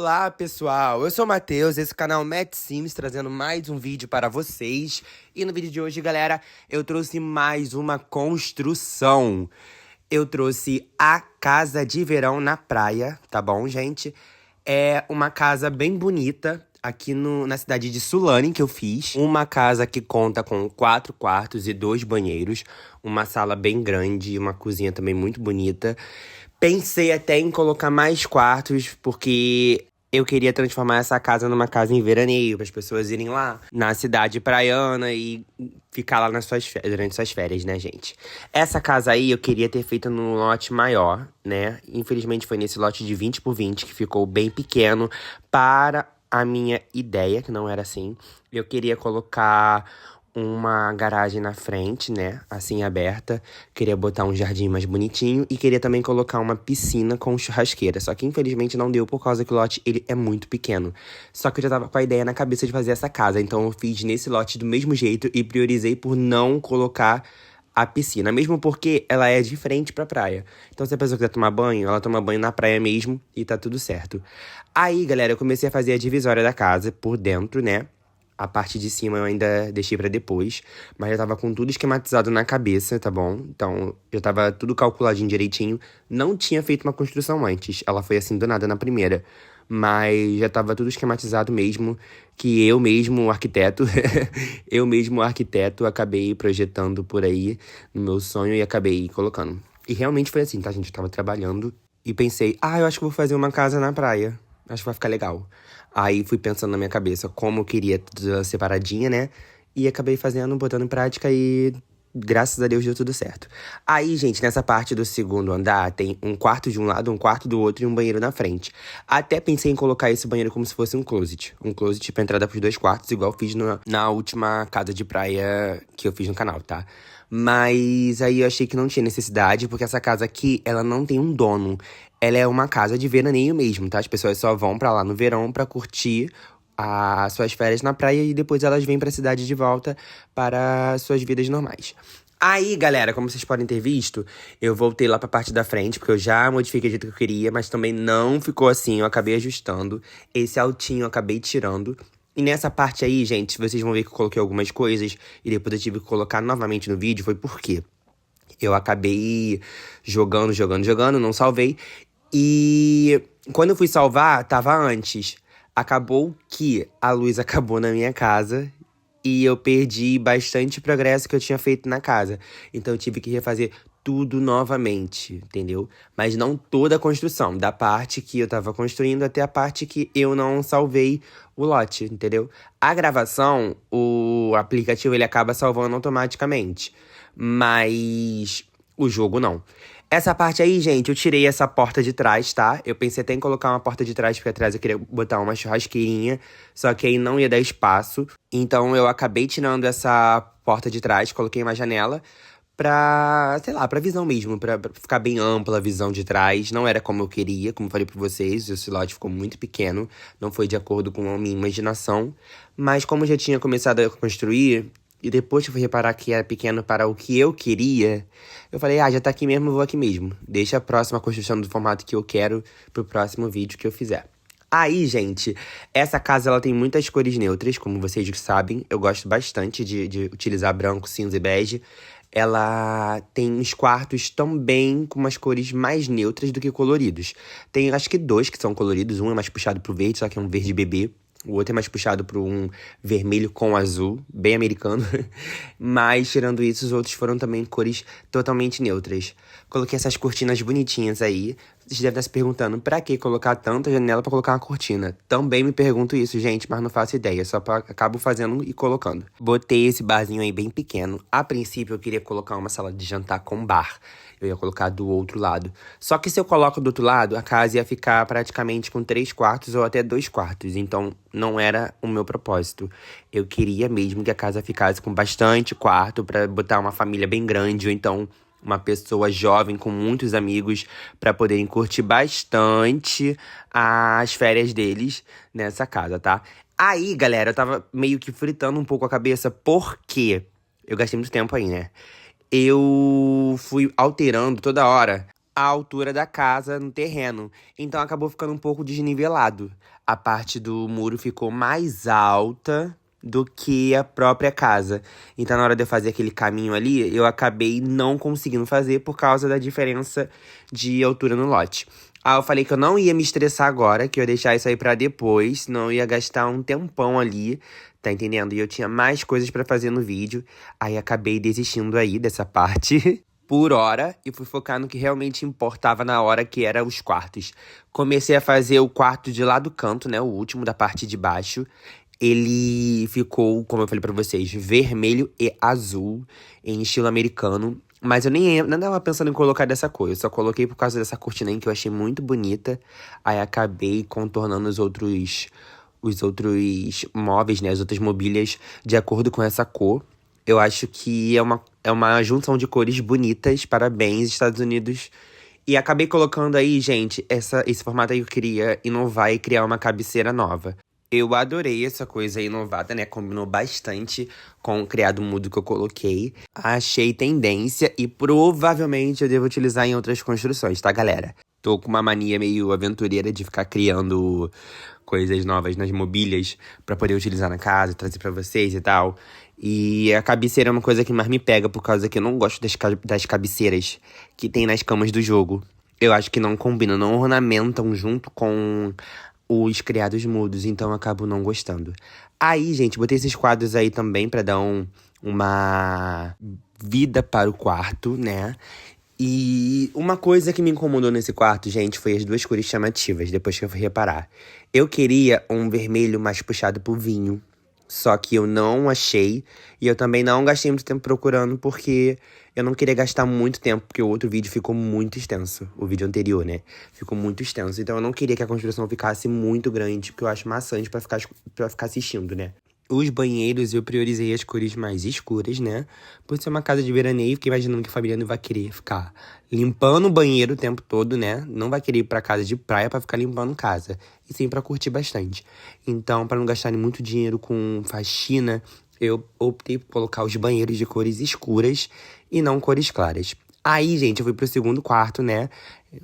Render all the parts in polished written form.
Olá, pessoal! Eu sou o Matheus, esse é o canal Matt Sims, trazendo mais um vídeo para vocês. E no vídeo de hoje, galera, eu trouxe mais uma construção. Eu trouxe a casa de verão na praia, tá bom, gente? É uma casa bem bonita, aqui na cidade de Sulane, que eu fiz. Uma casa que conta com 4 quartos e 2 banheiros. Uma sala bem grande e uma cozinha também muito bonita. Pensei até em colocar mais quartos, porque eu queria transformar essa casa numa casa em veraneio, para as pessoas irem lá na cidade praiana e ficar lá durante suas férias, né, gente? Essa casa aí eu queria ter feito num lote maior, né? Infelizmente foi nesse lote de 20 por 20, que ficou bem pequeno para a minha ideia, que não era assim. Eu queria colocar uma garagem na frente, né, assim, aberta. Queria botar um jardim mais bonitinho e queria também colocar uma piscina com churrasqueira. Só que infelizmente não deu por causa que o lote, ele é muito pequeno. Só que eu já tava com a ideia na cabeça de fazer essa casa, então eu fiz nesse lote do mesmo jeito e priorizei por não colocar a piscina, mesmo porque ela é de frente pra praia. Então, se a pessoa quiser tomar banho, ela toma banho na praia mesmo e tá tudo certo. Aí, galera, eu comecei a fazer a divisória da casa por dentro, né? A parte de cima eu ainda deixei pra depois, mas já tava com tudo esquematizado na cabeça, tá bom? Então, já tava tudo calculadinho direitinho. Não tinha feito uma construção antes, ela foi assim do nada na primeira. Mas já tava tudo esquematizado mesmo, que eu mesmo, o arquiteto, acabei projetando por aí no meu sonho e acabei colocando. E realmente foi assim, tá, gente? Eu tava trabalhando e pensei, eu acho que vou fazer uma casa na praia. Acho que vai ficar legal. Aí fui pensando na minha cabeça como eu queria tudo separadinha, né? E acabei fazendo, botando em prática e graças a Deus deu tudo certo. Aí, gente, nessa parte do segundo andar, tem um quarto de um lado, um quarto do outro e um banheiro na frente. Até pensei em colocar esse banheiro como se fosse um closet. Um closet pra entrada pros 2 quartos, igual eu fiz na última casa de praia que eu fiz no canal, tá? Mas aí eu achei que não tinha necessidade, porque essa casa aqui, ela não tem um dono. Ela é uma casa de veraneio mesmo, tá? As pessoas só vão pra lá no verão pra curtir as suas férias na praia e depois elas vêm pra cidade de volta para suas vidas normais. Aí, galera, como vocês podem ter visto, eu voltei lá pra parte da frente, porque eu já modifiquei do jeito que eu queria, mas também não ficou assim, eu acabei ajustando. Esse altinho eu acabei tirando. E nessa parte aí, gente, vocês vão ver que eu coloquei algumas coisas e depois eu tive que colocar novamente no vídeo, foi por quê? Eu acabei jogando, não salvei. E quando eu fui salvar, tava antes. Acabou que a luz acabou na minha casa e eu perdi bastante progresso que eu tinha feito na casa. Então eu tive que refazer tudo novamente, entendeu? Mas não toda a construção, da parte que eu tava construindo até a parte que eu não salvei o lote, entendeu? A gravação, o aplicativo ele acaba salvando automaticamente, mas o jogo não. Essa parte aí, gente, eu tirei essa porta de trás, tá? Eu pensei até em colocar uma porta de trás, porque atrás eu queria botar uma churrasqueirinha, só que aí não ia dar espaço. Então eu acabei tirando essa porta de trás, coloquei uma janela pra, sei lá, pra visão mesmo, pra ficar bem ampla a visão de trás. Não era como eu queria, como eu falei pra vocês, o slot ficou muito pequeno, não foi de acordo com a minha imaginação. Mas como eu já tinha começado a construir, e depois que eu fui reparar que era pequeno para o que eu queria, eu falei, já tá aqui mesmo, eu vou aqui mesmo. Deixa a próxima construção do formato que eu quero pro próximo vídeo que eu fizer. Aí, gente, essa casa ela tem muitas cores neutras, como vocês sabem. Eu gosto bastante de utilizar branco, cinza e bege. Ela tem uns quartos também com umas cores mais neutras do que coloridos. Tem, acho que 2 que são coloridos. Um é mais puxado pro verde, só que é um verde bebê. O outro é mais puxado para um vermelho com azul, bem americano. Mas, tirando isso, os outros foram também cores totalmente neutras. Coloquei essas cortinas bonitinhas aí. Vocês devem estar se perguntando, pra que colocar tanta janela pra colocar uma cortina? Também me pergunto isso, gente, mas não faço ideia. Só acabo fazendo e colocando. Botei esse barzinho aí bem pequeno. A princípio, eu queria colocar uma sala de jantar com bar. Eu ia colocar do outro lado. Só que se eu coloco do outro lado, a casa ia ficar praticamente com 3 quartos ou até 2 quartos. Então, não era o meu propósito. Eu queria mesmo que a casa ficasse com bastante quarto pra botar uma família bem grande. Ou então, uma pessoa jovem com muitos amigos pra poderem curtir bastante as férias deles nessa casa, tá? Aí, galera, eu tava meio que fritando um pouco a cabeça. Por quê? Eu gastei muito tempo aí, né? Eu fui alterando toda hora a altura da casa no terreno. Então acabou ficando um pouco desnivelado. a parte do muro ficou mais alta do que a própria casa. Então, na hora de eu fazer aquele caminho ali, eu acabei não conseguindo fazer por causa da diferença de altura no lote. Aí eu falei que eu não ia me estressar agora, que eu ia deixar isso aí pra depois, senão eu ia gastar um tempão ali, tá entendendo? E eu tinha mais coisas pra fazer no vídeo, aí acabei desistindo aí dessa parte por hora e fui focar no que realmente importava na hora, que era os quartos. Comecei a fazer o quarto de lá do canto, né, o último da parte de baixo. Ele ficou, como eu falei pra vocês, vermelho e azul, em estilo americano. Mas eu nem tava pensando em colocar dessa cor. Eu só coloquei por causa dessa cortina aí que eu achei muito bonita. Aí acabei contornando os outros móveis, né? As outras mobílias de acordo com essa cor. Eu acho que é uma junção de cores bonitas. Parabéns, Estados Unidos. E acabei colocando aí, gente, esse formato aí que eu queria inovar e criar uma cabeceira nova. Eu adorei essa coisa inovada, né? Combinou bastante com o criado mudo que eu coloquei. Achei tendência e provavelmente eu devo utilizar em outras construções, tá, galera? Tô com uma mania meio aventureira de ficar criando coisas novas nas mobílias pra poder utilizar na casa, trazer pra vocês e tal. E a cabeceira é uma coisa que mais me pega, por causa que eu não gosto das cabeceiras que tem nas camas do jogo. Eu acho que não combinam, não ornamentam junto com os criados mudos, então eu acabo não gostando. Aí, gente, botei esses quadros aí também pra dar uma vida para o quarto, né? E uma coisa que me incomodou nesse quarto, gente, foi as duas cores chamativas, depois que eu fui reparar. Eu queria um vermelho mais puxado pro vinho, só que eu não achei. E eu também não gastei muito tempo procurando, porque eu não queria gastar muito tempo, porque o outro vídeo ficou muito extenso. O vídeo anterior, né? Ficou muito extenso. Então eu não queria que a construção ficasse muito grande, porque eu acho maçante pra ficar assistindo, né? Os banheiros eu priorizei as cores mais escuras, né? Por ser uma casa de veraneio, fiquei imaginando que a família não vai querer ficar limpando o banheiro o tempo todo, né? Não vai querer ir pra casa de praia pra ficar limpando casa. E sim pra curtir bastante. Então, pra não gastarem muito dinheiro com faxina, eu optei por colocar os banheiros de cores escuras e não cores claras. Aí, gente, eu fui pro segundo quarto, né?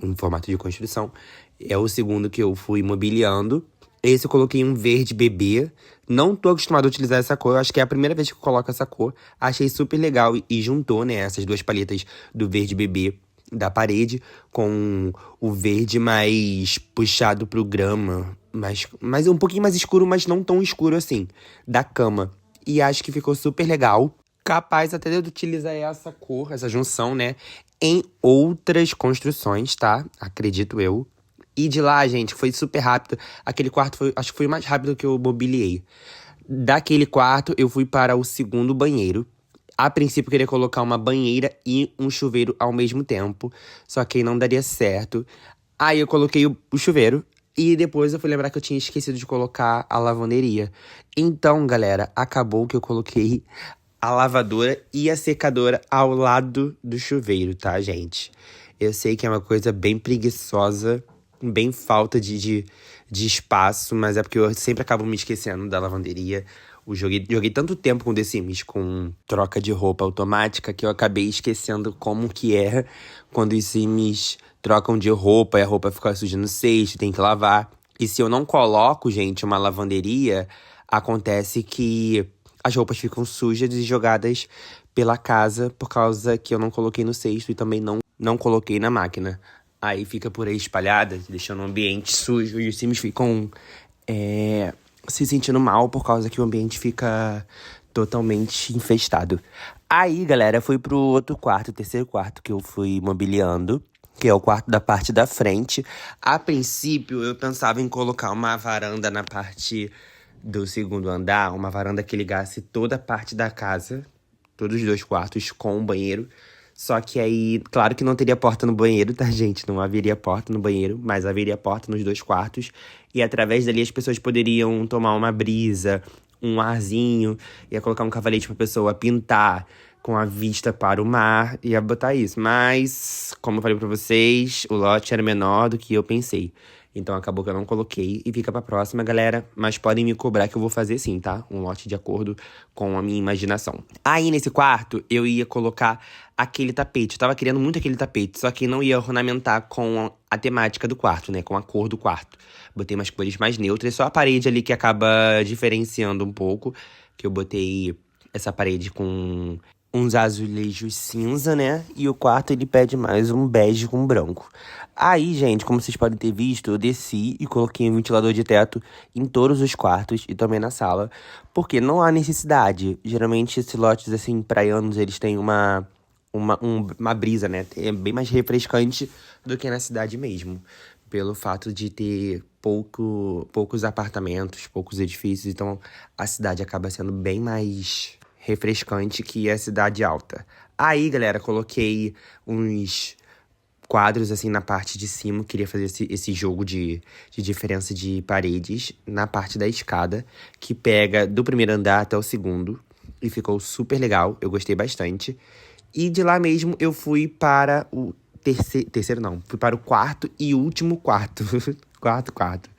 Em formato de construção. É o segundo que eu fui mobiliando. Esse eu coloquei um verde bebê. Não tô acostumado a utilizar essa cor. Eu acho que é a primeira vez que eu coloco essa cor. Achei super legal e juntou, né, essas duas paletas do verde bebê da parede com o verde mais puxado pro grama. Mais um pouquinho mais escuro, mas não tão escuro assim, da cama. E acho que ficou super legal. Capaz até de eu utilizar essa cor, essa junção, né, em outras construções, tá? Acredito eu. E de lá, gente, foi super rápido. Aquele quarto acho que foi o mais rápido que eu mobiliei. Daquele quarto, eu fui para o segundo banheiro. A princípio, eu queria colocar uma banheira e um chuveiro ao mesmo tempo. Só que aí não daria certo. Aí eu coloquei o chuveiro. E depois eu fui lembrar que eu tinha esquecido de colocar a lavanderia. Então, galera, acabou que eu coloquei a lavadora e a secadora ao lado do chuveiro, tá, gente? Eu sei que é uma coisa bem preguiçosa, bem falta de espaço, mas é porque eu sempre acabo me esquecendo da lavanderia. Eu joguei tanto tempo com The Sims, com troca de roupa automática, que eu acabei esquecendo como que é quando os Sims trocam de roupa e a roupa fica suja no cesto, tem que lavar. E se eu não coloco, gente, uma lavanderia, acontece que as roupas ficam sujas e jogadas pela casa por causa que eu não coloquei no cesto e também não coloquei na máquina. Aí fica por aí espalhada, deixando o ambiente sujo e os Sims ficam se sentindo mal por causa que o ambiente fica totalmente infestado. Aí, galera, fui pro outro quarto, o terceiro quarto que eu fui mobiliando, que é o quarto da parte da frente. A princípio, eu pensava em colocar uma varanda na parte do segundo andar, uma varanda que ligasse toda a parte da casa, todos os dois quartos com o banheiro. Só que aí, claro que não teria porta no banheiro, tá, gente? Não haveria porta no banheiro, mas haveria porta nos dois quartos. E através dali as pessoas poderiam tomar uma brisa, um arzinho. Ia colocar um cavalete pra pessoa pintar com a vista para o mar. Ia botar isso. Mas, como eu falei pra vocês, o lote era menor do que eu pensei. Então acabou que eu não coloquei e fica pra próxima, galera. Mas podem me cobrar que eu vou fazer sim, tá? Um lote de acordo com a minha imaginação. Aí nesse quarto eu ia colocar aquele tapete. Eu tava querendo muito aquele tapete, só que não ia ornamentar com a temática do quarto, né? Com a cor do quarto. Botei umas cores mais neutras, só a parede ali que acaba diferenciando um pouco. Que eu botei essa parede com uns azulejos cinza, né? E o quarto ele pede mais um bege com branco. Aí, gente, como vocês podem ter visto, eu desci e coloquei um ventilador de teto em todos os quartos e também na sala, porque não há necessidade. Geralmente, esses lotes, assim, praianos, eles têm uma brisa, né? É bem mais refrescante do que na cidade mesmo. Pelo fato de ter poucos apartamentos, poucos edifícios. Então, a cidade acaba sendo bem mais refrescante que a cidade alta. Aí, galera, coloquei uns quadros, assim, na parte de cima. Queria fazer esse jogo de diferença de paredes na parte da escada, que pega do primeiro andar até o segundo. E ficou super legal, eu gostei bastante. E de lá mesmo eu fui para o terceiro não, fui para o quarto e último quarto. Quarto.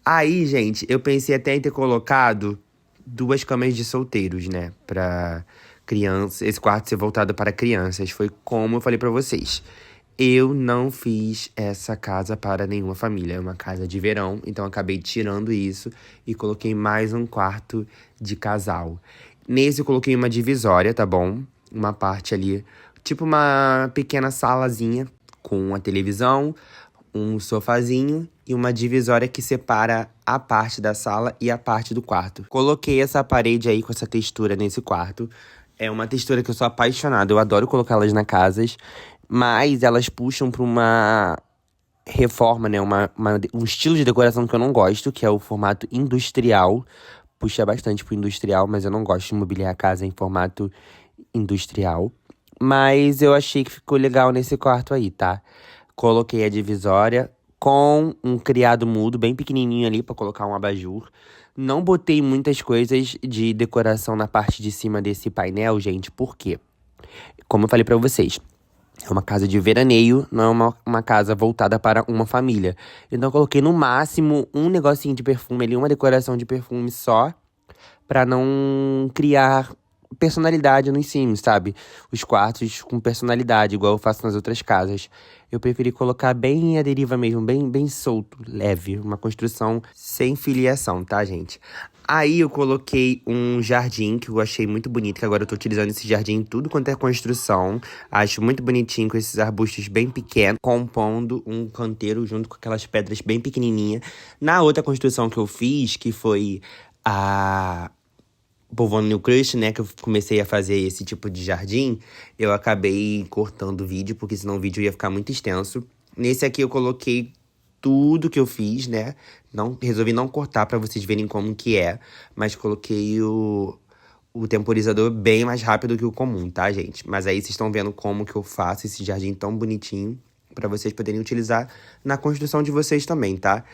Aí, gente, eu pensei até em ter colocado 2 camas de solteiros, né? Pra criança, esse quarto ser voltado para crianças. Foi como eu falei pra vocês. Eu não fiz essa casa para nenhuma família. É uma casa de verão, então acabei tirando isso e coloquei mais um quarto de casal. Nesse eu coloquei uma divisória, tá bom? Uma parte ali, tipo uma pequena salazinha com uma televisão, um sofazinho e uma divisória que separa a parte da sala e a parte do quarto. Coloquei essa parede aí com essa textura nesse quarto. É uma textura que eu sou apaixonado. Eu adoro colocá-las na casas, mas elas puxam pra uma reforma, né? Um estilo de decoração que eu não gosto, que é o formato industrial. Puxa bastante pro industrial, mas eu não gosto de mobiliar a casa em formato industrial. Mas eu achei que ficou legal nesse quarto aí, tá? Coloquei a divisória com um criado mudo bem pequenininho ali pra colocar um abajur. Não botei muitas coisas de decoração na parte de cima desse painel, gente, por quê? Como eu falei pra vocês, é uma casa de veraneio, não é uma casa voltada para uma família. Então eu coloquei no máximo um negocinho de perfume ali, uma decoração de perfume só, pra não criar personalidade nos Sims, sabe? Os quartos com personalidade, igual eu faço nas outras casas. Eu preferi colocar bem à deriva mesmo, bem solto, leve. Uma construção sem filiação, tá, gente? Aí eu coloquei um jardim que eu achei muito bonito, que agora eu tô utilizando esse jardim em tudo quanto é construção. Acho muito bonitinho com esses arbustos bem pequenos, compondo um canteiro junto com aquelas pedras bem pequenininhas. Na outra construção que eu fiz, que foi a Povoando New Crush, né, que eu comecei a fazer esse tipo de jardim, eu acabei cortando o vídeo, porque senão o vídeo ia ficar muito extenso. Nesse aqui eu coloquei tudo que eu fiz, né, resolvi não cortar pra vocês verem como que é, mas coloquei o temporizador bem mais rápido que o comum, tá, gente? Mas aí vocês estão vendo como que eu faço esse jardim tão bonitinho, pra vocês poderem utilizar na construção de vocês também, tá?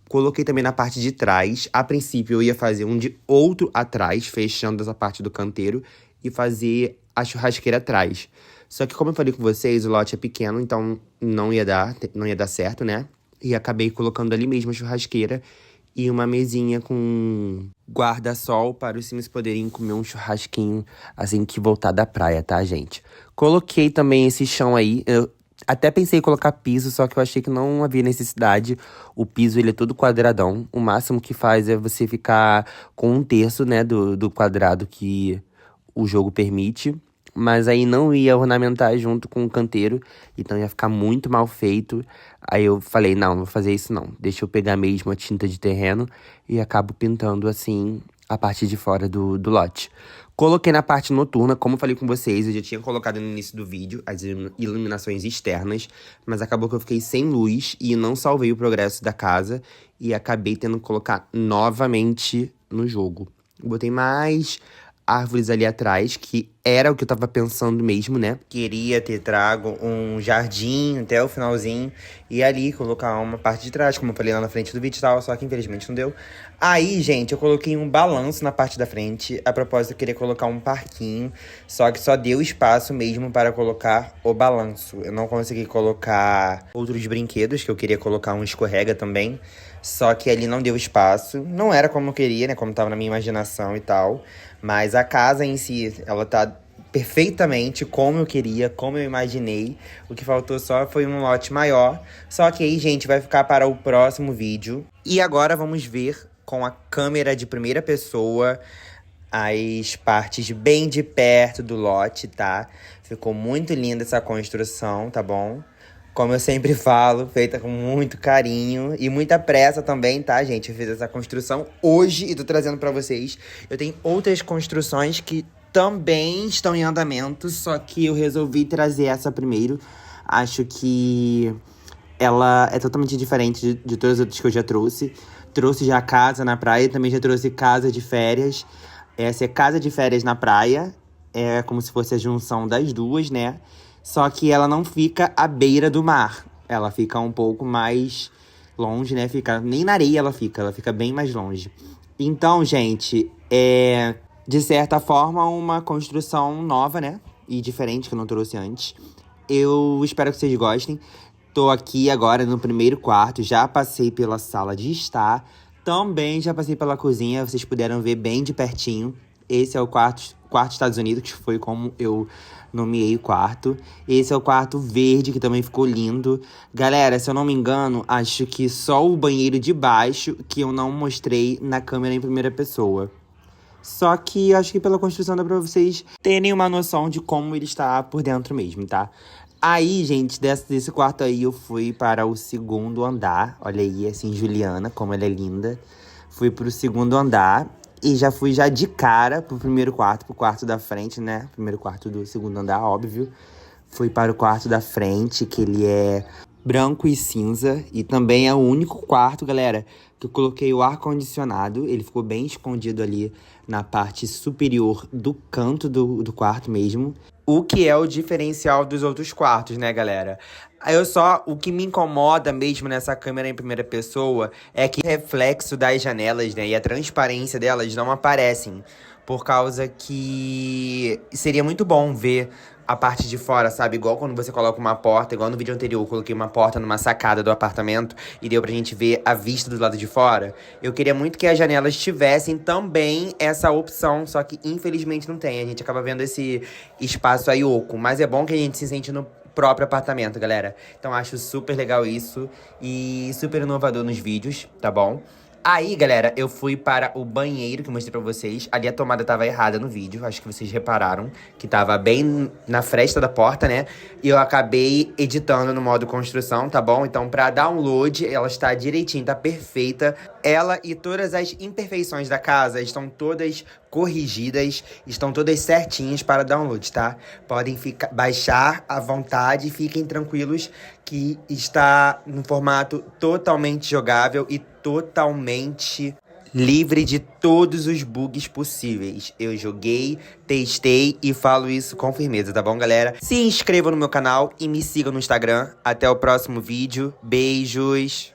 Coloquei também na parte de trás. A princípio, eu ia fazer um de outro atrás, fechando essa parte do canteiro, e fazer a churrasqueira atrás. Só que, como eu falei com vocês, o lote é pequeno, então não ia dar certo, né? E acabei colocando ali mesmo a churrasqueira e uma mesinha com guarda-sol para os Sims poderem comer um churrasquinho assim que voltar da praia, tá, gente? Coloquei também esse chão aí. Eu até pensei em colocar piso, só que eu achei que não havia necessidade. O piso, ele é todo quadradão. O máximo que faz é você ficar com 1/3, né, do quadrado que o jogo permite. Mas aí não ia ornamentar junto com o canteiro, então ia ficar muito mal feito. Aí eu falei, não vou fazer isso não. Deixa eu pegar mesmo a tinta de terreno e acabo pintando assim a parte de fora do lote. Coloquei na parte noturna, como eu falei com vocês, eu já tinha colocado no início do vídeo as iluminações externas, mas acabou que eu fiquei sem luz e não salvei o progresso da casa e acabei tendo que colocar novamente no jogo. Botei mais árvores ali atrás, que era o que eu tava pensando mesmo, né? Queria ter trago um jardim até o finalzinho e ali colocar uma parte de trás, como eu falei lá na frente do vídeo e tal, só que infelizmente não deu. Aí, gente, eu coloquei um balanço na parte da frente. A propósito, eu queria colocar um parquinho, só que só deu espaço mesmo para colocar o balanço. Eu não consegui colocar outros brinquedos, que eu queria colocar um escorrega também. Só que ali não deu espaço. Não era como eu queria, né? Como tava na minha imaginação e tal. Mas a casa em si, ela tá perfeitamente como eu queria, como eu imaginei. O que faltou só foi um lote maior. Só que aí, gente, vai ficar para o próximo vídeo. E agora vamos ver com a câmera de primeira pessoa as partes bem de perto do lote, tá? Ficou muito linda essa construção, tá bom? Como eu sempre falo, feita com muito carinho e muita pressa também, tá, gente? Eu fiz essa construção hoje e tô trazendo pra vocês. Eu tenho outras construções que também estão em andamento, só que eu resolvi trazer essa primeiro. Acho que ela é totalmente diferente de todas as outras que eu já trouxe. Trouxe já casa na praia, também já trouxe casa de férias. Essa é casa de férias na praia. É como se fosse a junção das duas, né? Só que ela não fica à beira do mar. Ela fica um pouco mais longe, né? Nem na areia ela fica bem mais longe. Então, gente, é de certa forma uma construção nova, né? E diferente que eu não trouxe antes. Eu espero que vocês gostem. Tô aqui agora no primeiro quarto, já passei pela sala de estar, também já passei pela cozinha, vocês puderam ver bem de pertinho. Esse é o quarto Estados Unidos, que foi como eu nomeei o quarto. Esse é o quarto verde, que também ficou lindo. Galera, se eu não me engano, acho que só o banheiro de baixo que eu não mostrei na câmera em primeira pessoa. Só que acho que pela construção dá pra vocês terem uma noção de como ele está por dentro mesmo, tá? Aí, gente, desse quarto aí eu fui para o segundo andar. Olha aí, assim, Juliana, como ela é linda. Fui pro segundo andar e já fui de cara pro quarto da frente, né? Primeiro quarto do segundo andar, óbvio. Fui para o quarto da frente, que ele é branco e cinza. E também é o único quarto, galera, que eu coloquei o ar-condicionado. Ele ficou bem escondido ali na parte superior do canto do quarto mesmo. O que é o diferencial dos outros quartos, né, galera? O que me incomoda mesmo nessa câmera em primeira pessoa é que o reflexo das janelas, né, e a transparência delas não aparecem. Por causa que seria muito bom ver a parte de fora, sabe? Igual quando você coloca uma porta, igual no vídeo anterior, eu coloquei uma porta numa sacada do apartamento e deu pra gente ver a vista do lado de fora. Eu queria muito que as janelas tivessem também essa opção, só que infelizmente não tem. A gente acaba vendo esse espaço aí oco, mas é bom que a gente se sente no próprio apartamento, galera. Então acho super legal isso e super inovador nos vídeos, tá bom? Aí, galera, eu fui para o banheiro que eu mostrei pra vocês. Ali a tomada tava errada no vídeo, acho que vocês repararam. Que tava bem na fresta da porta, né? E eu acabei editando no modo construção, tá bom? Então, pra download, ela está direitinho, tá perfeita. Ela e todas as imperfeições da casa estão todas corrigidas, estão todas certinhas para download, tá? Podem baixar à vontade, fiquem tranquilos que está no formato totalmente jogável e totalmente livre de todos os bugs possíveis. Eu joguei, testei e falo isso com firmeza, tá bom, galera? Se inscrevam no meu canal e me sigam no Instagram. Até o próximo vídeo. Beijos!